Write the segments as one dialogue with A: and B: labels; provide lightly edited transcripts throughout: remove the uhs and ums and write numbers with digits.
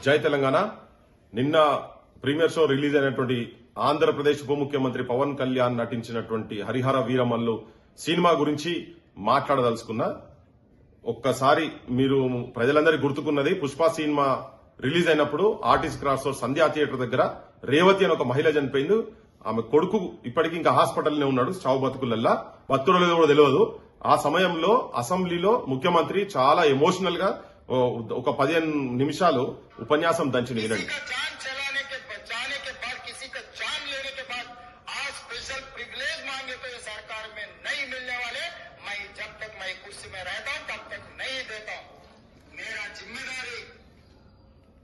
A: జై తెలంగాణ. నిన్న premiere show release అయినటువంటి ఆంధ్రప్రదేశ్ ఉప ముఖ్యమంత్రి పవన్ కళ్యాణ్ నటించినటువంటి హరిహర వీరమల్లు సినిమా గురించి మాట్లాడదలుచుకున్నా. ఒక్కసారి మీరు ప్రజలందరికీ గుర్తుకున్నది, పుష్ప సినిమా రిలీజ్ అయినప్పుడు ఆర్టిస్ట్ క్రాస్ రోడ్ సంధ్యా థియేటర్ దగ్గర రేవతి అని ఒక మహిళ చనిపోయింది. ఆమె కొడుకు ఇప్పటికీ ఇంకా హాస్పిటల్నే ఉన్నాడు, చావు బతుకులల్లా, బతుకులేదో కూడా తెలియదు. ఆ సమయంలో అసెంబ్లీలో ముఖ్యమంత్రి చాలా ఎమోషనల్ గా ఒక 15 నిమిషాలు ఉపన్యాసం దంచి వినండి.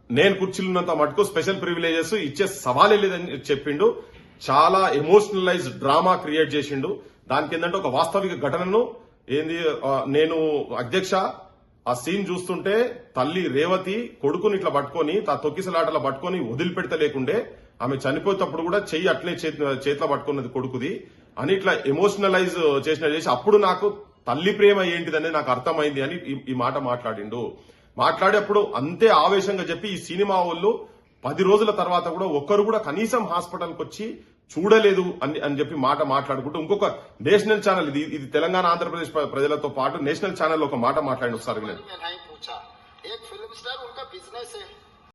A: నేను కుర్చీలున్నంత మటుకు స్పెషల్ ప్రివిలేజెస్ ఇచ్చే సవాలే లేదని చెప్పిండు. చాలా ఎమోషనలైజ్ డ్రామా క్రియేట్ చేసిండు. దానికి ఏంటంటే ఒక వాస్తవిక ఘటనను నేను అధ్యక్ష ఆ సీన్ చూస్తుంటే తల్లి రేవతి కొడుకుని ఇట్లా పట్టుకొని తొక్కిసలాటలా పట్టుకొని వదిలిపెడతలేకుండే, ఆమె చనిపోయేటప్పుడు కూడా చెయ్యి అట్లే చేతిలో పట్టుకున్నది కొడుకుది అని ఇట్లా ఎమోషనలైజ్ చేసి అప్పుడు నాకు తల్లి ప్రేమ ఏంటిదనేది నాకు అర్థమైంది అని ఈ మాట మాట్లాడిండు. మాట్లాడేప్పుడు అంతే ఆవేశంగా చెప్పి ఈ సినిమా వాళ్ళు 10 రోజుల తర్వాత కూడా ఒక్కరు కూడా కనీసం హాస్పిటల్కి వచ్చి చూడలేదు అని చెప్పి మాట్లాడుకుంటూ ఇంకొక నేషనల్ ఛానల్, ఇది తెలంగాణ ఆంధ్రప్రదేశ్ ప్రజలతో పాటు నేషనల్ ఛానల్ ఒక మాట మాట్లాడి ఒకసారి.
B: एक फिल्म स्टार उनका बिजनेस है,